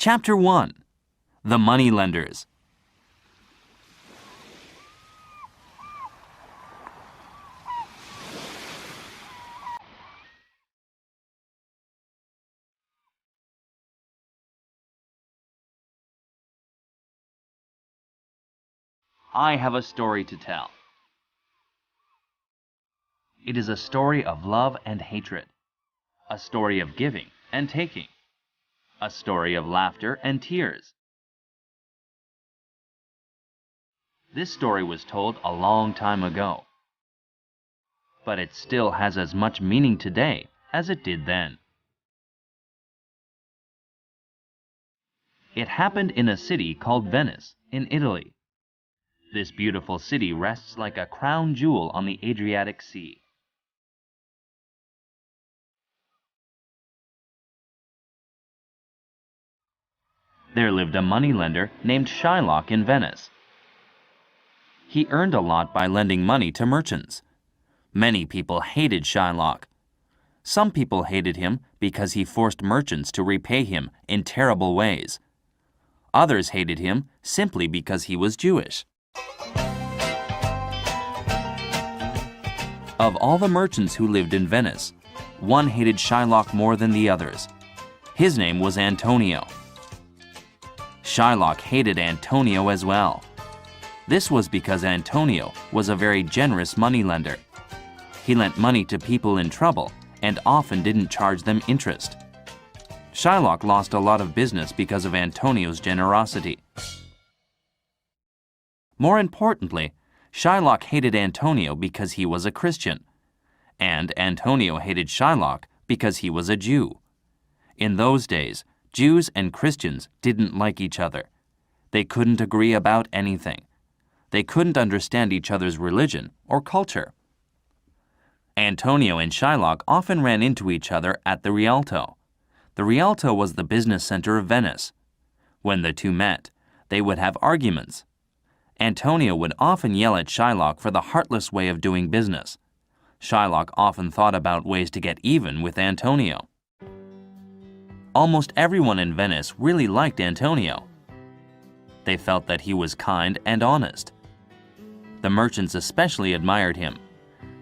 Chapter 1. The Moneylenders. I have a story to tell. It is a story of love and hatred, a story of giving and taking, a story of laughter and tears. This story was told a long time ago, but it still has as much meaning today as it did then. It happened in a city called Venice in Italy. This beautiful city rests like a crown jewel on the Adriatic Sea. There lived a moneylender named Shylock in Venice. He earned a lot by lending money to merchants. Many people hated Shylock. Some people hated him because he forced merchants to repay him in terrible ways. Others hated him simply because he was Jewish. Of all the merchants who lived in Venice, one hated Shylock more than the others. His name was Antonio. Shylock hated Antonio as well. This was because Antonio was a very generous moneylender. He lent money to people in trouble and often didn't charge them interest. Shylock lost a lot of business because of Antonio's generosity. More importantly, Shylock hated Antonio because he was a Christian, and Antonio hated Shylock because he was a Jew. In those days, Jews and Christians didn't like each other. They couldn't agree about anything. They couldn't understand each other's religion or culture. Antonio and Shylock often ran into each other at the Rialto. The Rialto was the business center of Venice. When the two met, they would have arguments. Antonio would often yell at Shylock for the heartless way of doing business. Shylock often thought about ways to get even with Antonio. Almost everyone in Venice really liked Antonio. They felt that he was kind and honest. The merchants especially admired him.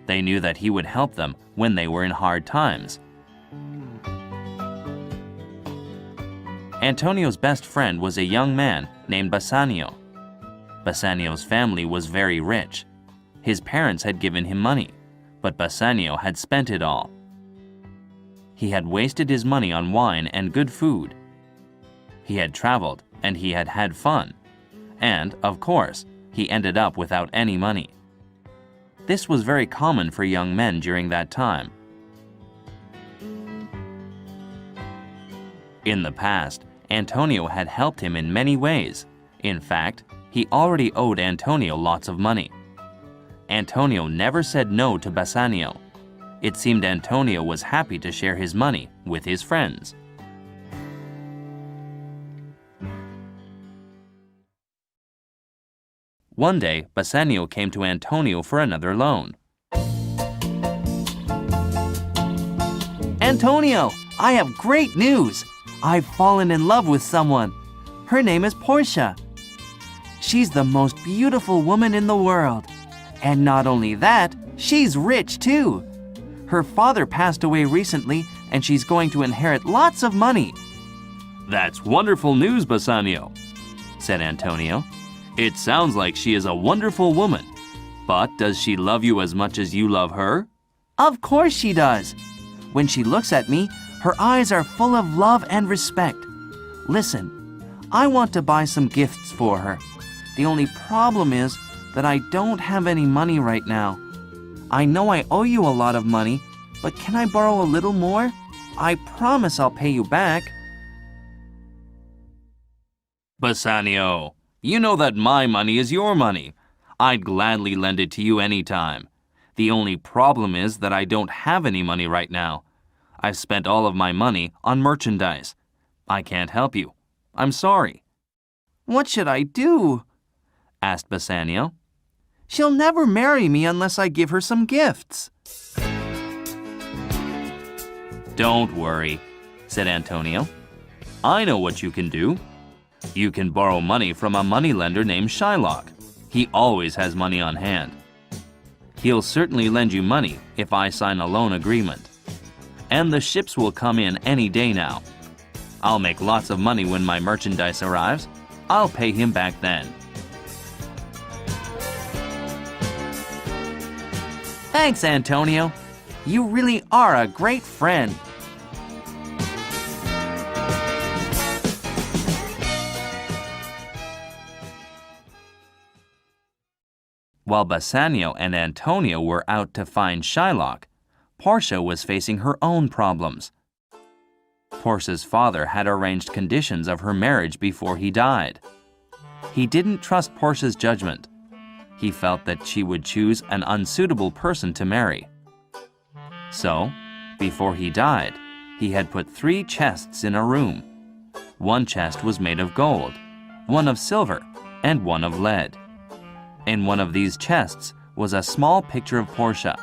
They knew that he would help them when they were in hard times. Antonio's best friend was a young man named Bassanio. Bassanio's family was very rich. His parents had given him money, but Bassanio had spent it all. He had wasted his money on wine and good food. He had traveled and he had had fun. And, of course, he ended up without any money. This was very common for young men during that time. In the past, Antonio had helped him in many ways. In fact, he already owed Antonio lots of money. Antonio never said no to Bassanio. It seemed Antonio was happy to share his money with his friends. One day, Bassanio came to Antonio for another loan. Antonio, I have great news. I've fallen in love with someone. Her name is Portia. She's the most beautiful woman in the world. And not only that, she's rich too. Her father passed away recently, and she's going to inherit lots of money. "That's wonderful news, Bassanio," said Antonio. "It sounds like she is a wonderful woman. But does she love you as much as you love her?" Of course she does. When she looks at me, her eyes are full of love and respect. Listen, I want to buy some gifts for her. The only problem is that I don't have any money right now. I know I owe you a lot of money, but can I borrow a little more? I promise I'll pay you back. "Bassanio, you know that my money is your money. I'd gladly lend it to you any time. The only problem is that I don't have any money right now. I've spent all of my money on merchandise. I can't help you. I'm sorry." What should I do? asked Bassanio. She'll never marry me unless I give her some gifts. "Don't worry," said Antonio. I know what you can do. You can borrow money from a moneylender named Shylock. He always has money on hand. He'll certainly lend you money if I sign a loan agreement. And the ships will come in any day now. I'll make lots of money when my merchandise arrives. I'll pay him back then. Thanks, Antonio. You really are a great friend. While Bassanio and Antonio were out to find Shylock, Portia was facing her own problems. Portia's father had arranged conditions of her marriage before he died. He didn't trust Portia's judgment. He felt that she would choose an unsuitable person to marry. So, before he died, he had put 3 chests in a room. One chest was made of gold, one of silver, and one of lead. In one of these chests was a small picture of Portia.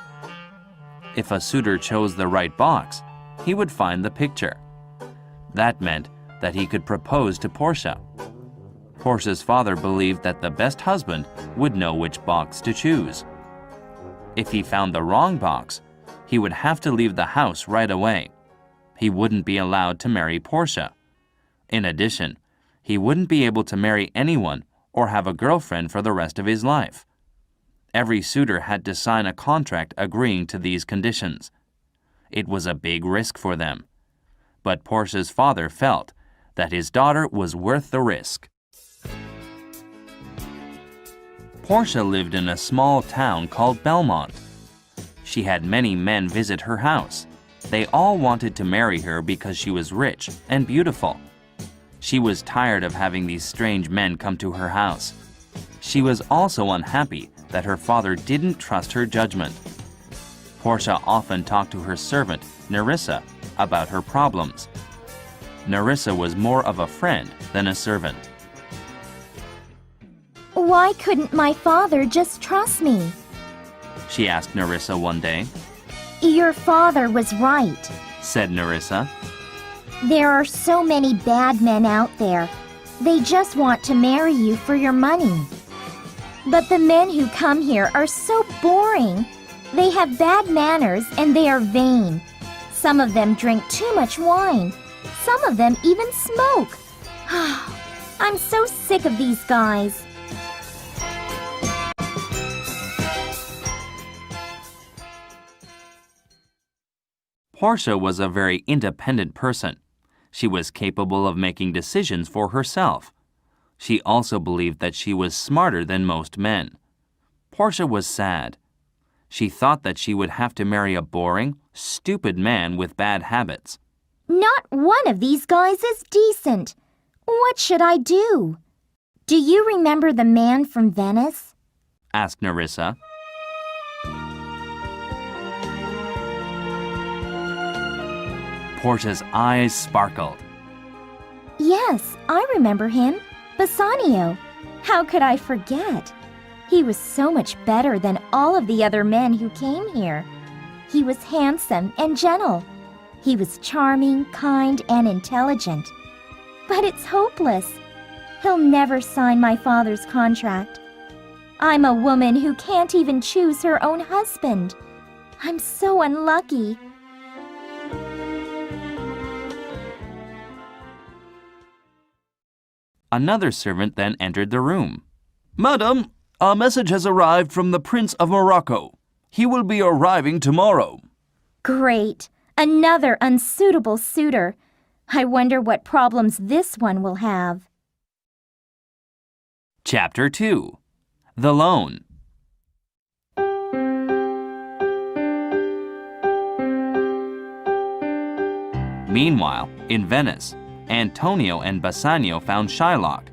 If a suitor chose the right box, he would find the picture. That meant that he could propose to Portia. Portia's father believed that the best husband would know which box to choose. If he found the wrong box, he would have to leave the house right away. He wouldn't be allowed to marry Portia. In addition, he wouldn't be able to marry anyone or have a girlfriend for the rest of his life. Every suitor had to sign a contract agreeing to these conditions. It was a big risk for them. But Portia's father felt that his daughter was worth the risk. Portia lived in a small town called Belmont. She had many men visit her house. They all wanted to marry her because she was rich and beautiful. She was tired of having these strange men come to her house. She was also unhappy that her father didn't trust her judgment. Portia often talked to her servant, Nerissa, about her problems. Nerissa was more of a friend than a servant. Why couldn't my father just trust me? She asked Nerissa one day. Your father was right, Said Nerissa. There are so many bad men out there. They just want to marry you for your money. But the men who come here are so boring. They have bad manners and they are vain. Some of them drink too much wine. Some of them even smoke. I'm so sick of these guys. Portia was a very independent person. She was capable of making decisions for herself. She also believed that she was smarter than most men. Portia was sad. She thought that she would have to marry a boring, stupid man with bad habits. Not one of these guys is decent. What should I do? Do you remember the man from Venice? Asked Nerissa. Portia's eyes sparkled. Yes, I remember him. Bassanio. How could I forget? He was so much better than all of the other men who came here. He was handsome and gentle. He was charming, kind, and intelligent. But it's hopeless. He'll never sign my father's contract. I'm a woman who can't even choose her own husband. I'm so unlucky. Another servant then entered the room. Madam, a message has arrived from the Prince of Morocco. He will be arriving tomorrow. Great. Another unsuitable suitor. I wonder what problems this one will have. Chapter 2. The Loan. Meanwhile, in Venice, Antonio and Bassanio found Shylock.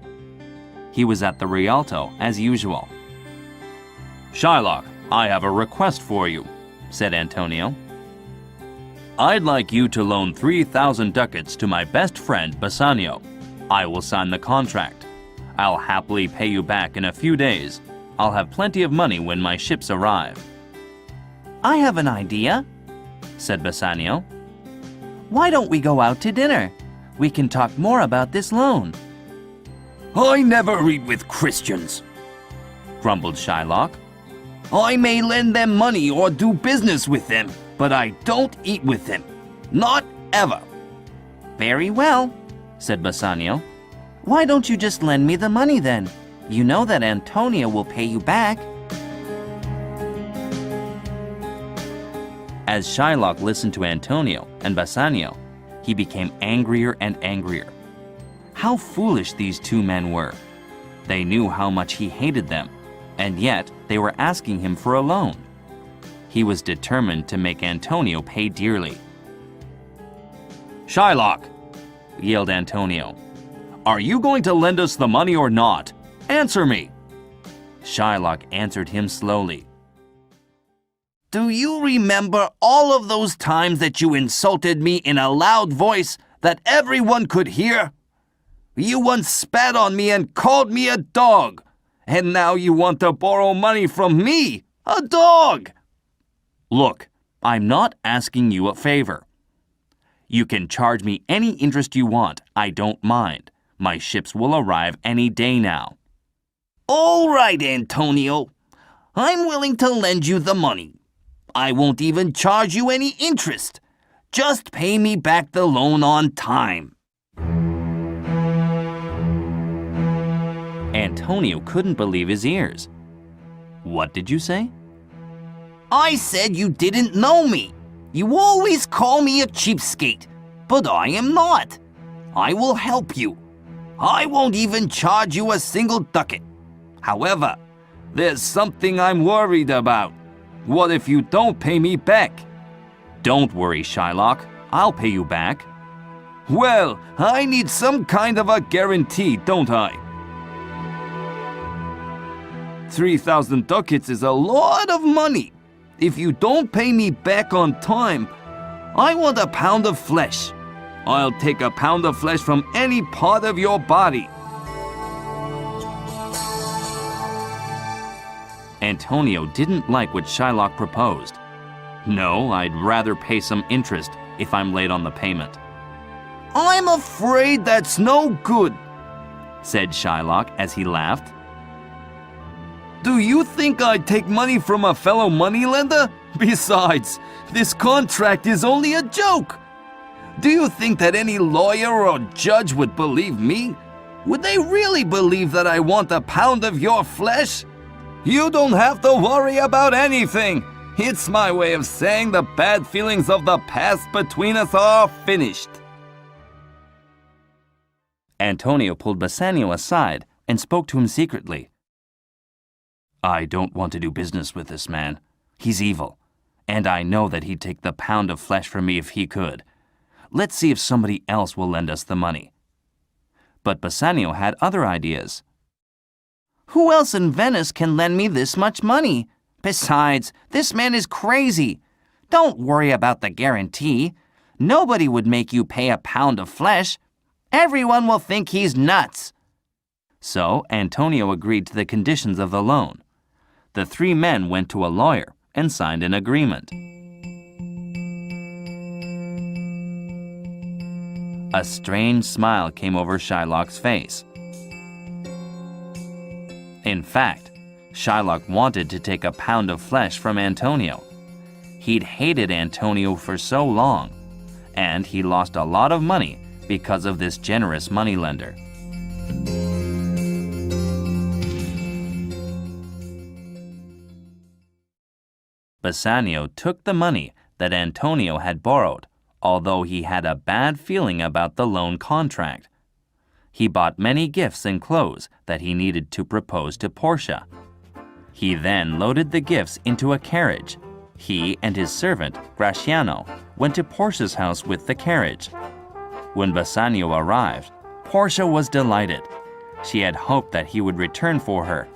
He was at the Rialto as usual. Shylock, I have a request for you, said Antonio. I'd like you to loan 3,000 ducats to my best friend, Bassanio. I will sign the contract. I'll happily pay you back in a few days. I'll have plenty of money when my ships arrive. I have an idea, said Bassanio. Why don't we go out to dinner? We can talk more about this loan. I never eat with Christians, grumbled Shylock. I may lend them money or do business with them, but I don't eat with them. Not ever. Very well, said Bassanio. Why don't you just lend me the money then? You know that Antonio will pay you back. As Shylock listened to Antonio and Bassanio, he became angrier and angrier. How foolish these two men were. They knew how much he hated them, and yet they were asking him for a loan. He was determined to make Antonio pay dearly. Shylock, yelled Antonio. are you going to lend us the money or not? Answer me. Shylock answered him slowly. Do you remember all of those times that you insulted me in a loud voice that everyone could hear? You once spat on me and called me a dog, and now you want to borrow money from me, a dog! Look, I'm not asking you a favor. You can charge me any interest you want. I don't mind. My ships will arrive any day now. All right, Antonio. I'm willing to lend you the money. I won't even charge you any interest. Just pay me back the loan on time. Antonio couldn't believe his ears. What did you say? I said you didn't know me. You always call me a cheapskate, but I am not. I will help you. I won't even charge you a single ducat. However, there's something I'm worried about. What if you don't pay me back? Don't worry, Shylock. I'll pay you back. Well, I need some kind of a guarantee, don't I? 3,000 ducats is a lot of money. If you don't pay me back on time, I want a pound of flesh. I'll take a pound of flesh from any part of your body. Antonio didn't like what Shylock proposed. No, I'd rather pay some interest if I'm late on the payment. I'm afraid that's no good, said Shylock as he laughed. Do you think I'd take money from a fellow moneylender? Besides, this contract is only a joke. Do you think that any lawyer or judge would believe me? Would they really believe that I want a pound of your flesh? You don't have to worry about anything. It's my way of saying the bad feelings of the past between us are finished. Antonio pulled Bassanio aside and spoke to him secretly. I don't want to do business with this man. He's evil, and I know that he'd take the pound of flesh from me if he could. Let's see if somebody else will lend us the money. But Bassanio had other ideas. Who else in Venice can lend me this much money? Besides, this man is crazy. Don't worry about the guarantee. Nobody would make you pay a pound of flesh. Everyone will think he's nuts. So Antonio agreed to the conditions of the loan. The three men went to a lawyer and signed an agreement. A strange smile came over Shylock's face. In fact, Shylock wanted to take a pound of flesh from Antonio. He'd hated Antonio for so long, and he lost a lot of money because of this generous moneylender. Bassanio took the money that Antonio had borrowed, although he had a bad feeling about the loan contract. He bought many gifts and clothes that he needed to propose to Portia. He then loaded the gifts into a carriage. He and his servant, Graciano, went to Portia's house with the carriage. When Bassanio arrived, Portia was delighted. She had hoped that he would return for her.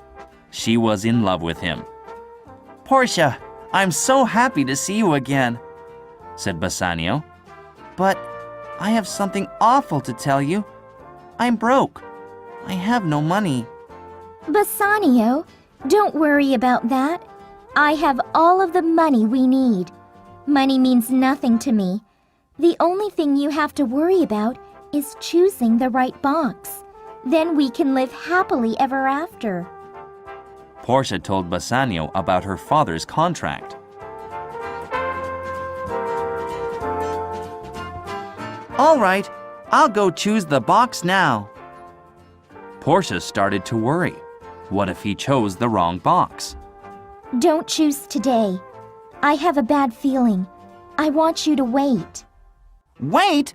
She was in love with him. Portia, I'm so happy to see you again, said Bassanio. But I have something awful to tell you. I'm broke. I have no money. Bassanio, don't worry about that. I have all of the money we need. Money means nothing to me. The only thing you have to worry about is choosing the right box. Then we can live happily ever after. Portia told Bassanio about her father's contract. All right, I'll go choose the box now. Portia started to worry. What if he chose the wrong box? Don't choose today. I have a bad feeling. I want you to wait. Wait?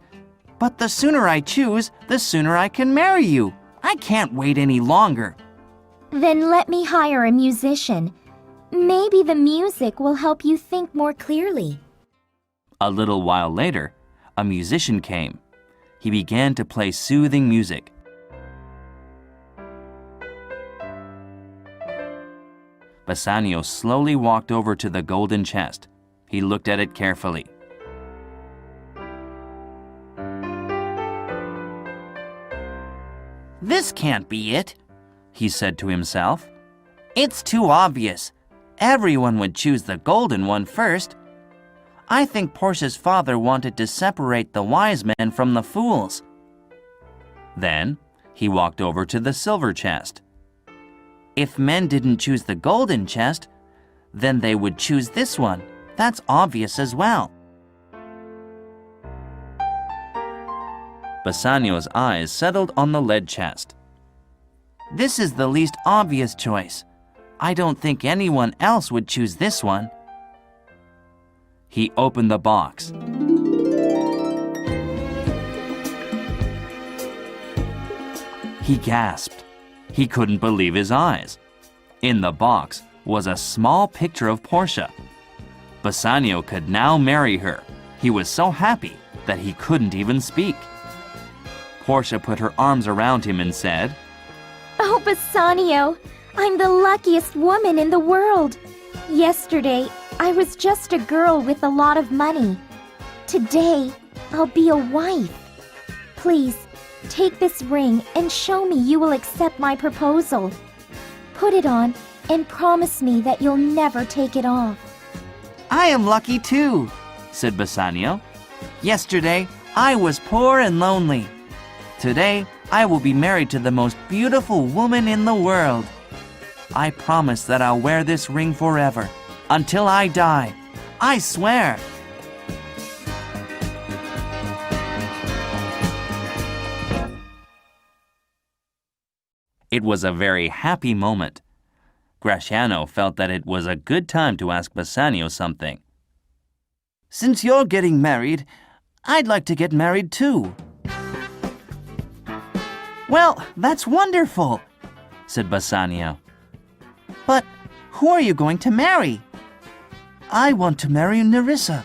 But the sooner I choose, the sooner I can marry you. I can't wait any longer. Then let me hire a musician. Maybe the music will help you think more clearly. A little while later, a musician came. He began to play soothing music. Bassanio slowly walked over to the golden chest. He looked at it carefully. This can't be it, he said to himself. It's too obvious. Everyone would choose the golden one first. I think Portia's father wanted to separate the wise men from the fools. Then, he walked over to the silver chest. If men didn't choose the golden chest, then they would choose this one. That's obvious as well. Bassanio's eyes settled on the lead chest. This is the least obvious choice. I don't think anyone else would choose this one. He opened the box. He gasped. He couldn't believe his eyes. In the box was a small picture of Portia. Bassanio could now marry her. He was so happy that he couldn't even speak. Portia put her arms around him and said, Oh, Bassanio, I'm the luckiest woman in the world. Yesterday, I was just a girl with a lot of money. Today, I'll be a wife. Please, take this ring and show me you will accept my proposal. Put it on and promise me that you'll never take it off. I am lucky too, said Bassanio. Yesterday, I was poor and lonely. Today, I will be married to the most beautiful woman in the world. I promise that I'll wear this ring forever, until I die. I swear. It was a very happy moment. Gratiano felt that it was a good time to ask Bassanio something. Since you're getting married, I'd like to get married too. Well, that's wonderful, said Bassanio. But who are you going to marry? I want to marry Nerissa.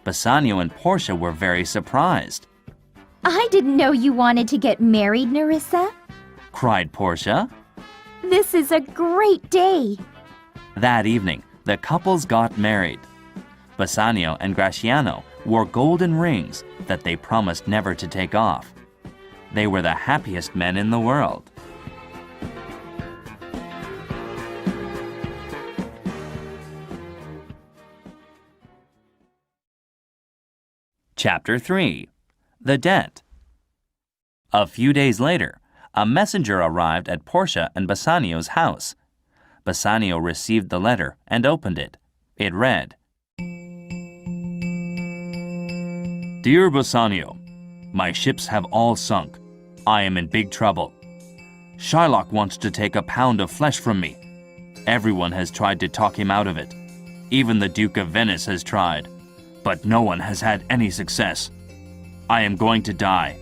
Bassanio and Portia were very surprised. I didn't know you wanted to get married, Nerissa. Cried Portia. This is a great day. That evening, the couples got married. Bassanio and Gratiano wore golden rings that they promised never to take off. They were the happiest men in the world. Chapter 3. The Debt. A few days later, a messenger arrived at Portia and Bassanio's house. Bassanio received the letter and opened it. It read, Dear Bassanio, my ships have all sunk. I am in big trouble. Shylock wants to take a pound of flesh from me. Everyone has tried to talk him out of it. Even the Duke of Venice has tried, but no one has had any success. I am going to die.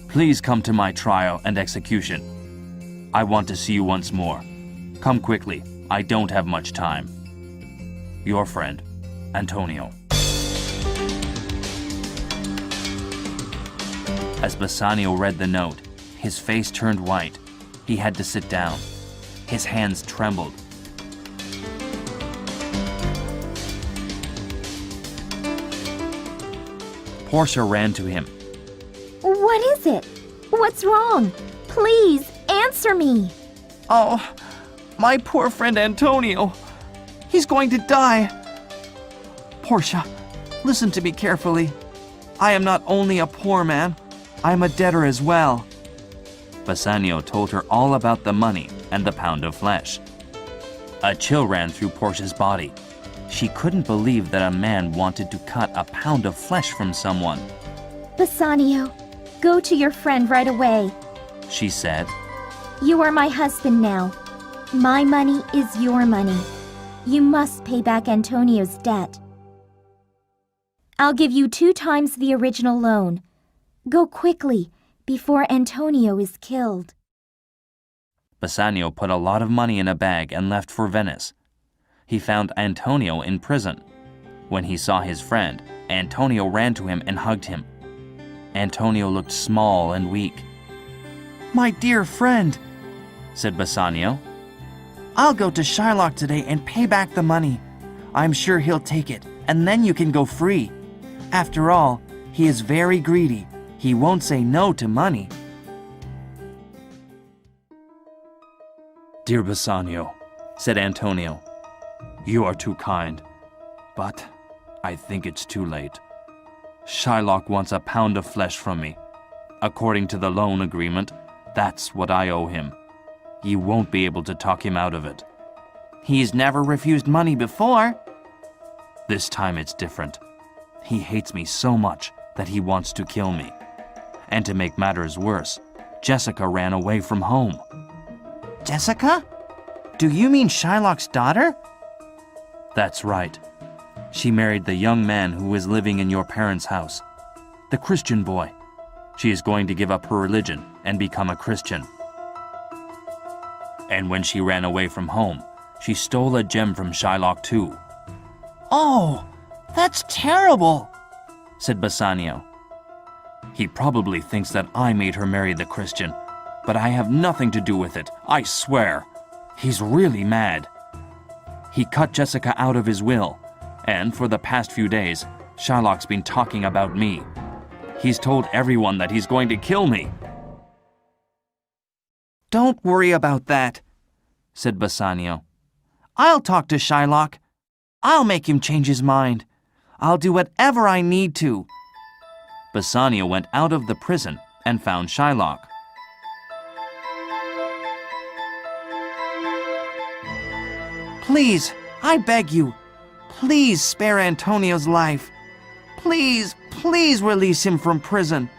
Please come to my trial and execution. I want to see you once more. Come quickly. I don't have much time. Your friend, Antonio. As Bassanio read the note, his face turned white. He had to sit down. His hands trembled. Portia ran to him. What is it? What's wrong? Please, answer me. Oh, my poor friend Antonio. He's going to die. Portia, listen to me carefully. I am not only a poor man, I'm a debtor as well. Bassanio told her all about the money and the pound of flesh. A chill ran through Portia's body. She couldn't believe that a man wanted to cut a pound of flesh from someone. Bassanio, go to your friend right away. She said, You are my husband now. My money is your money. You must pay back Antonio's debt. I'll give you 2 times the original loan. Go quickly, before Antonio is killed. Bassanio put a lot of money in a bag and left for Venice. He found Antonio in prison. When he saw his friend, Antonio ran to him and hugged him. Antonio looked small and weak. My dear friend, Said Bassanio. I'll go to Shylock today and pay back the money. I'm sure he'll take it, and then you can go free. After all, he is very greedy. He won't say no to money. Dear Bassanio, said Antonio, you are too kind, but I think it's too late. Shylock wants a pound of flesh from me. According to the loan agreement, that's what I owe him. You won't be able to talk him out of it. He's never refused money before. This time it's different. He hates me so much that he wants to kill me. And to make matters worse, Jessica ran away from home. Jessica? Do you mean Shylock's daughter? That's right. She married the young man who is living in your parents' house, the Christian boy. She is going to give up her religion and become a Christian. And when she ran away from home, she stole a gem from Shylock too, Oh, that's terrible, said Bassanio. He probably thinks that I made her marry the Christian, but I have nothing to do with it, I swear. He's really mad. He cut Jessica out of his will, and for the past few days, Shylock's been talking about me. He's told everyone that he's going to kill me. Don't worry about that, said Bassanio. I'll talk to Shylock. I'll make him change his mind. I'll do whatever I need to. Bassanio went out of the prison and found Shylock. Please, I beg you, please spare Antonio's life. Please, please release him from prison.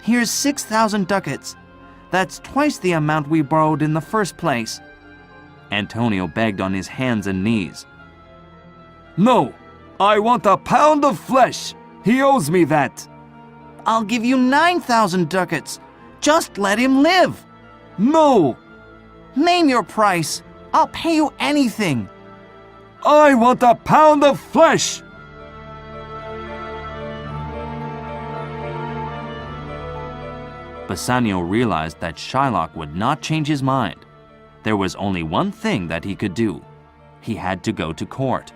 Here's 6,000 ducats. That's twice the amount we borrowed in the first place. Antonio begged on his hands and knees. No, I want a pound of flesh. He owes me that. I'll give you 9,000 ducats. Just let him live. No, Name your price. I'll pay you anything. I want a pound of flesh. Bassanio realized that Shylock would not change his mind. There was only one thing that he could do. He had to go to court.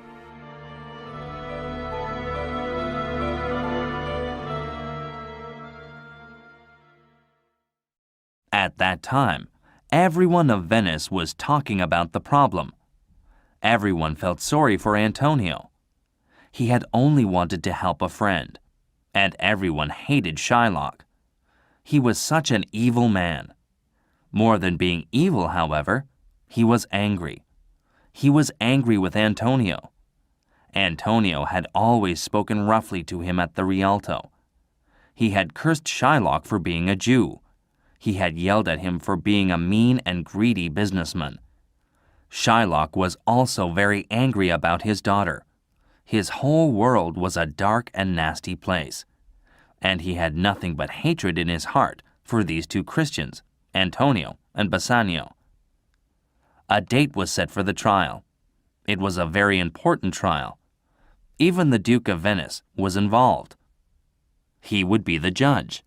At that time, everyone of Venice was talking about the problem. Everyone felt sorry for Antonio. He had only wanted to help a friend, and everyone hated Shylock. He was such an evil man. More than being evil, however, he was angry. He was angry with Antonio. Antonio had always spoken roughly to him at the Rialto. He had cursed Shylock for being a Jew. He had yelled at him for being a mean and greedy businessman. Shylock was also very angry about his daughter. His whole world was a dark and nasty place, and he had nothing but hatred in his heart for these two Christians, Antonio and Bassanio. A date was set for the trial. It was a very important trial. Even the Duke of Venice was involved. He would be the judge.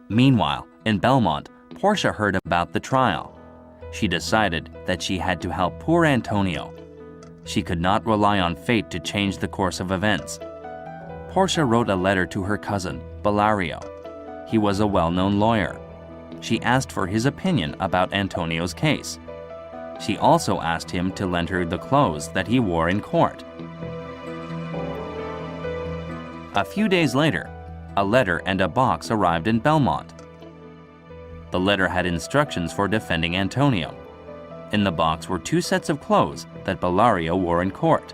Meanwhile, in Belmont, Portia heard about the trial. She decided that she had to help poor Antonio. She could not rely on fate to change the course of events. Portia wrote a letter to her cousin, Bellario. He was a well-known lawyer. She asked for his opinion about Antonio's case. She also asked him to lend her the clothes that he wore in court. A few days later, a letter and a box arrived in Belmont. The letter had instructions for defending Antonio. In the box were 2 sets of clothes that Bellario wore in court.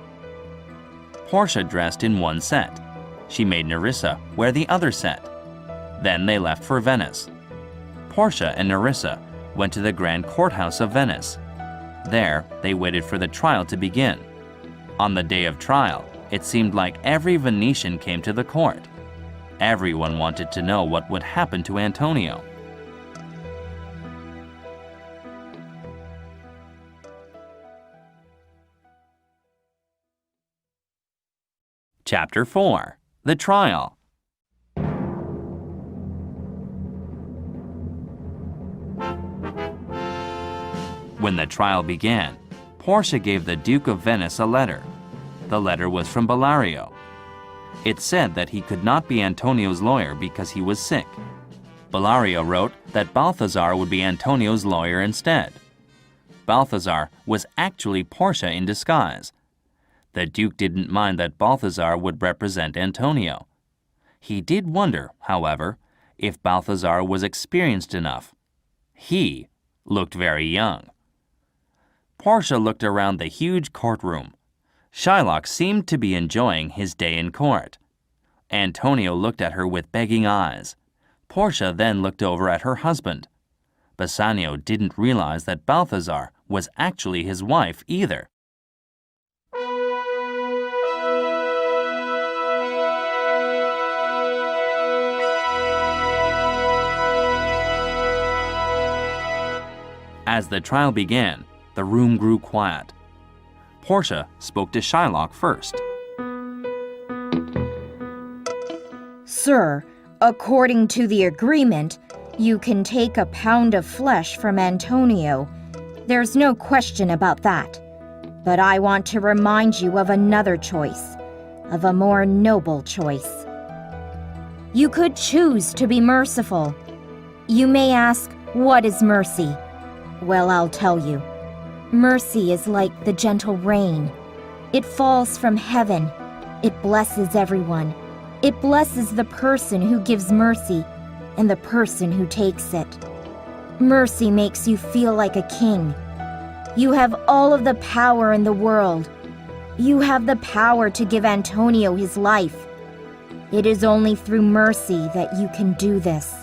Portia dressed in one set. She made Nerissa wear the other set. Then they left for Venice. Portia and Nerissa went to the grand courthouse of Venice. There, they waited for the trial to begin. On the day of trial, it seemed like every Venetian came to the court. Everyone wanted to know what would happen to Antonio. Chapter 4. The Trial. When the trial began, Portia gave the Duke of Venice a letter. The letter was from Bellario. It said that he could not be Antonio's lawyer because he was sick. Bellario wrote that Balthazar would be Antonio's lawyer instead. Balthazar was actually Portia in disguise. The Duke didn't mind that Balthazar would represent Antonio. He did wonder, however, if Balthazar was experienced enough. He looked very young. Portia looked around the huge courtroom. Shylock seemed to be enjoying his day in court. Antonio looked at her with begging eyes. Portia then looked over at her husband. Bassanio didn't realize that Balthazar was actually his wife either. As the trial began, the room grew quiet. Portia spoke to Shylock first. Sir, according to the agreement, you can take a pound of flesh from Antonio. There's no question about that. But I want to remind you of another choice, of a more noble choice. You could choose to be merciful. You may ask, what is mercy? Well, I'll tell you. Mercy is like the gentle rain. It falls from heaven. It blesses everyone. It blesses the person who gives mercy and the person who takes it. Mercy makes you feel like a king. You have all of the power in the world. You have the power to give Antonio his life. It is only through mercy that you can do this.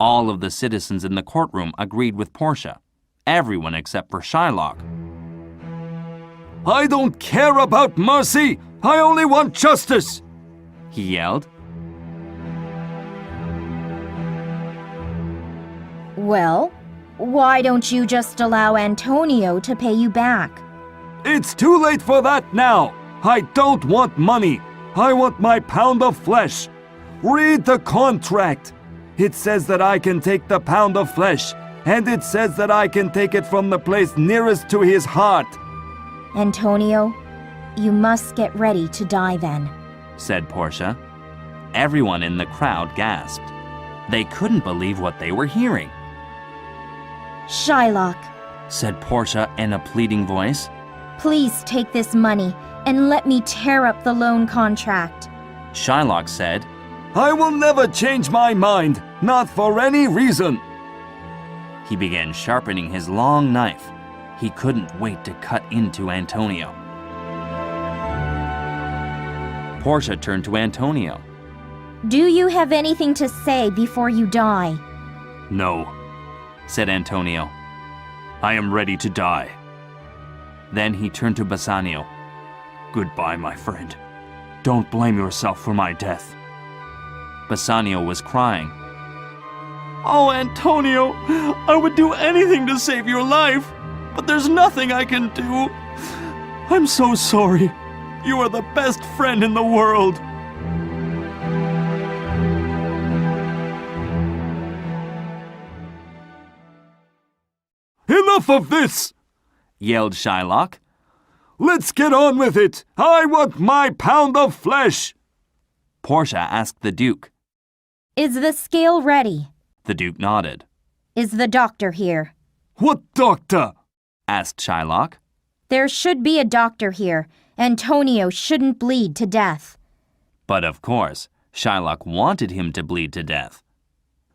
All of the citizens in the courtroom agreed with Portia. Everyone except for Shylock. I don't care about mercy! I only want justice! He yelled. Well, why don't you just allow Antonio to pay you back? It's too late for that now! I don't want money! I want my pound of flesh! Read the contract! It says that I can take the pound of flesh, and it says that I can take it from the place nearest to his heart. Antonio, you must get ready to die then, said Portia. Everyone in the crowd gasped. They couldn't believe what they were hearing. Shylock, said Portia in a pleading voice. Please take this money and let me tear up the loan contract. Shylock said, I will never change my mind, not for any reason. He began sharpening his long knife. He couldn't wait to cut into Antonio. Portia turned to Antonio. Do you have anything to say before you die? No, said Antonio. I am ready to die. Then he turned to Bassanio. Goodbye, my friend. Don't blame yourself for my death. Bassanio was crying. Oh, Antonio, I would do anything to save your life, but there's nothing I can do. I'm so sorry. You are the best friend in the world. Enough of this! Yelled Shylock. Let's get on with it! I want my pound of flesh! Portia asked the Duke. Is the scale ready? The Duke nodded. Is the doctor here? What doctor? asked Shylock. There should be a doctor here. Antonio shouldn't bleed to death. But of course, Shylock wanted him to bleed to death.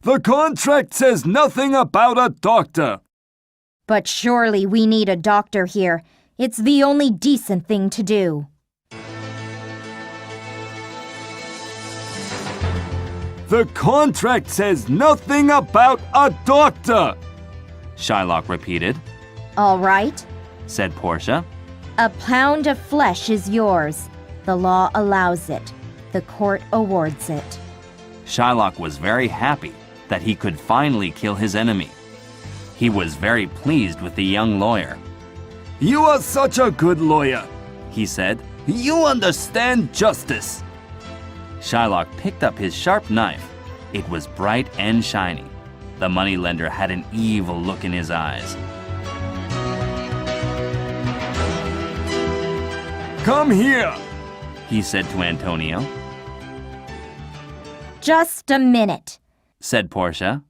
The contract says nothing about a doctor. But surely we need a doctor here. It's the only decent thing to do. The contract says nothing about a doctor. Shylock repeated. All right. Said Portia. A pound of flesh is yours. The law allows it. The court awards it. Shylock was very happy that he could finally kill his enemy. He was very pleased with the young lawyer. You are such a good lawyer, He said. You understand justice. Shylock picked up his sharp knife. It was bright and shiny. The moneylender had an evil look in his eyes. Come here. He said to Antonio. Just a minute. Said Portia.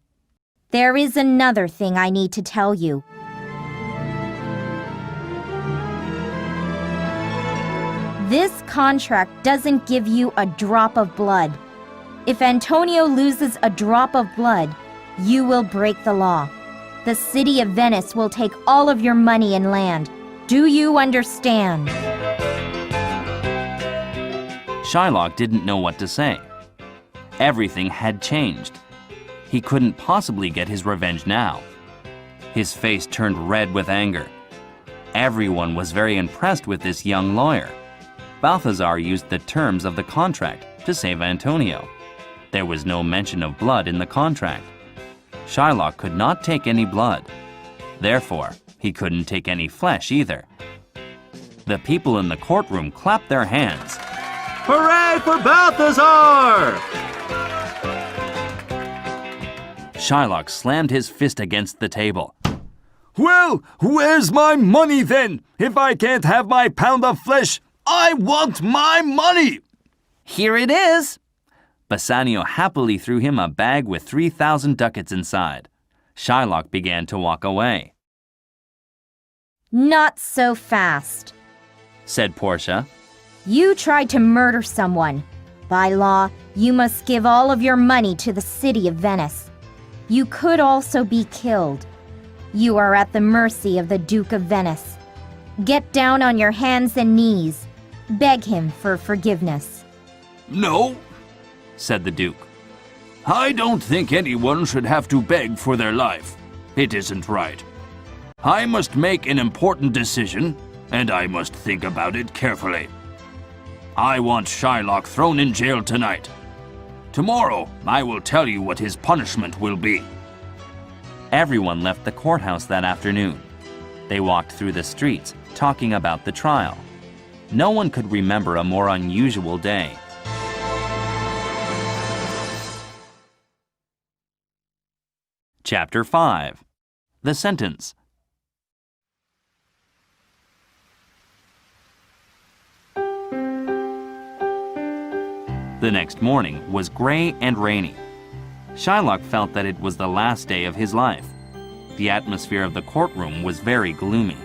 There is another thing I need to tell you. This contract doesn't give you a drop of blood. If Antonio loses a drop of blood, you will break the law. The city of Venice will take all of your money and land. Do you understand? Shylock didn't know what to say. Everything had changed. He couldn't possibly get his revenge now. His face turned red with anger. Everyone was very impressed with this young lawyer. Balthazar used the terms of the contract to save Antonio. There was no mention of blood in the contract. Shylock could not take any blood. Therefore, he couldn't take any flesh either. The people in the courtroom clapped their hands. Hooray for Balthazar! Shylock slammed his fist against the table. Well, where's my money then? If I can't have my pound of flesh, I want my money! Here it is! Bassanio happily threw him a bag with 3,000 ducats inside. Shylock began to walk away. Not so fast. Said Portia. You tried to murder someone. By law, you must give all of your money to the city of Venice. You could also be killed. You are at the mercy of the Duke of Venice. Get down on your hands and knees. Beg him for forgiveness. No, Said the Duke. I don't think anyone should have to beg for their life. It isn't right. I must make an important decision, and I must think about it carefully. I want Shylock thrown in jail tonight. Tomorrow, I will tell you what his punishment will be. Everyone left the courthouse that afternoon. They walked through the streets, talking about the trial. No one could remember a more unusual day. Chapter 5. The Sentence. The next morning was gray and rainy. Shylock felt that it was the last day of his life. The atmosphere of the courtroom was very gloomy.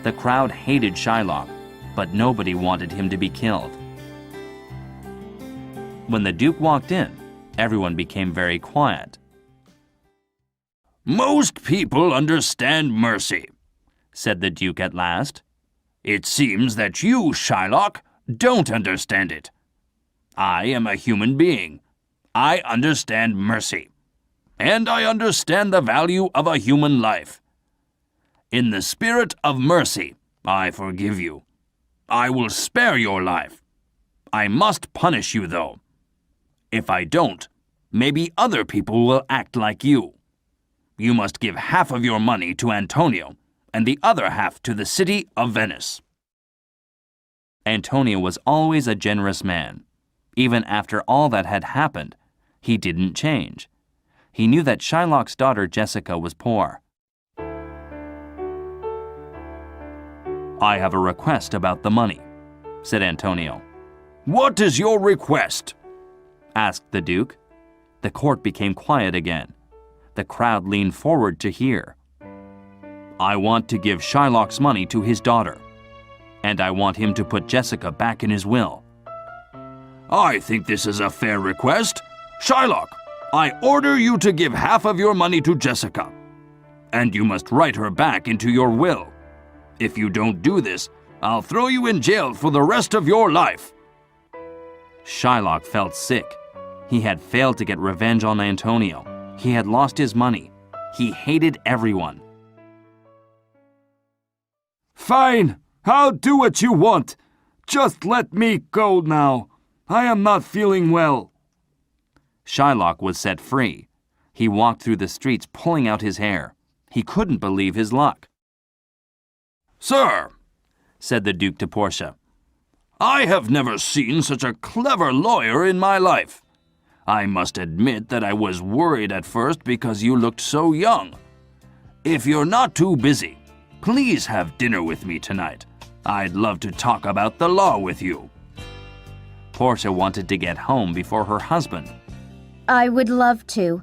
The crowd hated Shylock, but nobody wanted him to be killed. When the Duke walked in, everyone became very quiet. Most people understand mercy, said the Duke at last. It seems that you, Shylock, don't understand it. I am a human being. I understand mercy. And I understand the value of a human life. In the spirit of mercy, I forgive you. I will spare your life. I must punish you, though. If I don't, maybe other people will act like you. You must give half of your money to Antonio and the other half to the city of Venice. Antonio was always a generous man. Even after all that had happened, he didn't change. He knew that Shylock's daughter Jessica was poor. I have a request about the money, said Antonio. What is your request? Asked the Duke. The court became quiet again. The crowd leaned forward to hear. I want to give Shylock's money to his daughter. And I want him to put Jessica back in his will. I think this is a fair request. Shylock, I order you to give half of your money to Jessica. And you must write her back into your will. If you don't do this, I'll throw you in jail for the rest of your life. Shylock felt sick. He had failed to get revenge on Antonio. He had lost his money. He hated everyone. Fine, I'll do what you want. Just let me go now. I am not feeling well. Shylock was set free. He walked through the streets pulling out his hair. He couldn't believe his luck. Sir, said the Duke to Portia, I have never seen such a clever lawyer in my life. I must admit that I was worried at first because you looked so young. If you're not too busy, please have dinner with me tonight. I'd love to talk about the law with you. Portia wanted to get home before her husband. I would love to,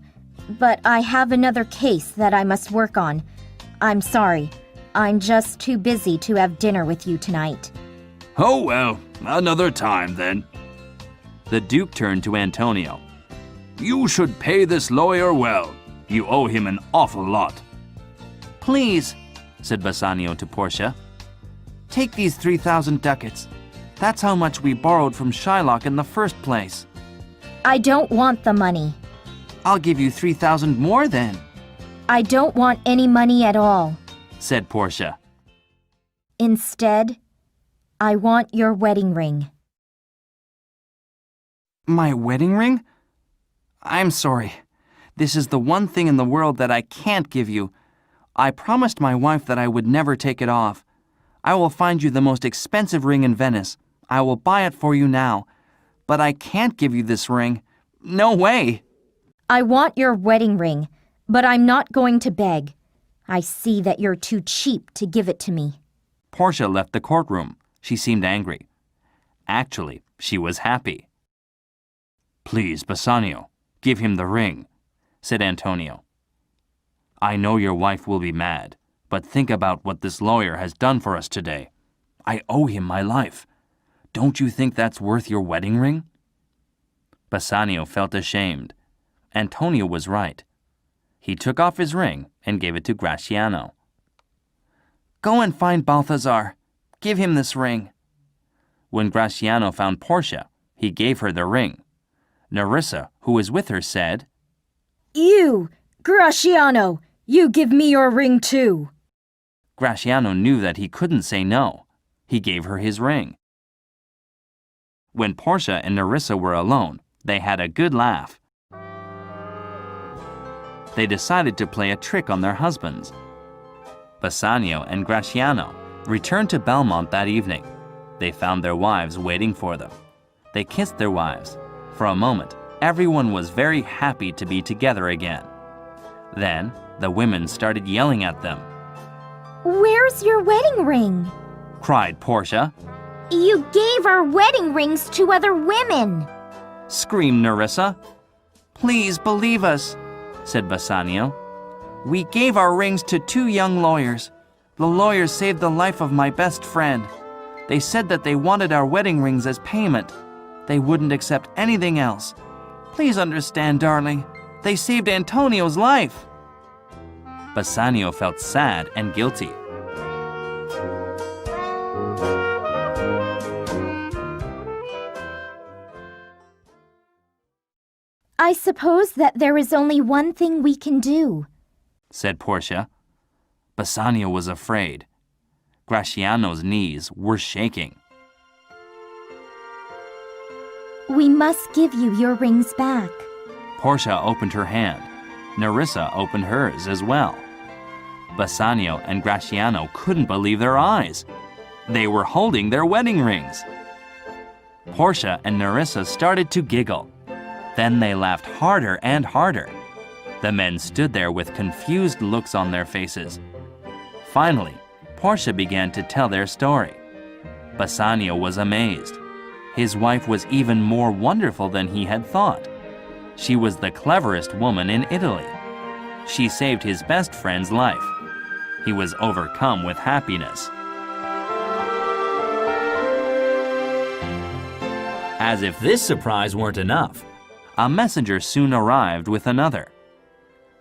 but I have another case that I must work on. I'm sorry. I'm just too busy to have dinner with you tonight. Oh well, another time then. The Duke turned to Antonio. You should pay this lawyer well. You owe him an awful lot. Please, said Bassanio to Portia. take these 3,000 ducats. That's how much we borrowed from Shylock in the first place. I don't want the money. I'll give you 3,000 more then. I don't want any money at all. Said Portia. Instead, I want your wedding ring. My wedding ring? I'm sorry. This is the one thing in the world that I can't give you. I promised my wife that I would never take it off. I will find you the most expensive ring in Venice. I will buy it for you now. But I can't give you this ring. No way. I want your wedding ring, but I'm not going to beg. I see that you're too cheap to give it to me. Portia left the courtroom. She seemed angry. Actually, she was happy. Please, Bassanio, give him the ring, said Antonio. I know your wife will be mad, but think about what this lawyer has done for us today. I owe him my life. Don't you think that's worth your wedding ring? Bassanio felt ashamed. Antonio was right. He took off his ring and gave it to Gratiano. Go and find Balthazar. Give him this ring. When Gratiano found Portia, he gave her the ring. Nerissa, who was with her, said, You, Gratiano, you give me your ring too. Gratiano knew that he couldn't say no. He gave her his ring. When Portia and Nerissa were alone, they had a good laugh. They decided to play a trick on their husbands. Bassanio and Gratiano returned to Belmont that evening. They found their wives waiting for them. They kissed their wives. For a moment, everyone was very happy to be together again. Then, the women started yelling at them. Where's your wedding ring? Cried Portia. You gave our wedding rings to other women. Screamed Nerissa. Please believe us, said Bassanio. We gave our rings to 2 young lawyers. The lawyers saved the life of my best friend. They said that they wanted our wedding rings as payment. They wouldn't accept anything else. Please understand, darling. They saved Antonio's life. Bassanio felt sad and guilty. I suppose that there is only one thing we can do, said Portia. Bassanio was afraid. Gratiano's knees were shaking. We must give you your rings back. Portia opened her hand. Nerissa opened hers as well. Bassanio and Gratiano couldn't believe their eyes. They were holding their wedding rings. Portia and Nerissa started to giggle. Then they laughed harder and harder. The men stood there with confused looks on their faces. Finally, Portia began to tell their story. Bassanio was amazed. His wife was even more wonderful than he had thought. She was the cleverest woman in Italy. She saved his best friend's life. He was overcome with happiness. As if this surprise weren't enough, a messenger soon arrived with another.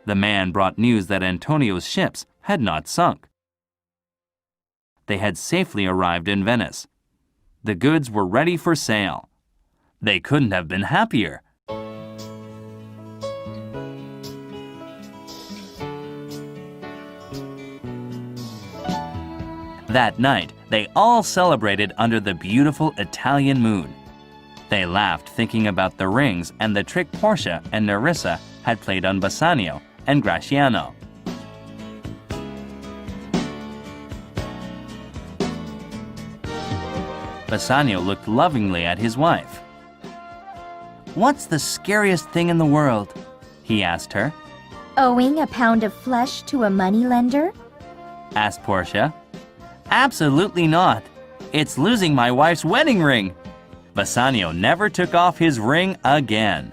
The man brought news that Antonio's ships had not sunk. They had safely arrived in Venice. The goods were ready for sale. They couldn't have been happier. That night, they all celebrated under the beautiful Italian moon. They laughed thinking about the rings and the trick Portia and Nerissa had played on Bassanio and Gratiano. Bassanio looked lovingly at his wife. What's the scariest thing in the world? He asked her. Owing a pound of flesh to a moneylender? Asked Portia. Absolutely not. It's losing my wife's wedding ring. Bassanio never took off his ring again.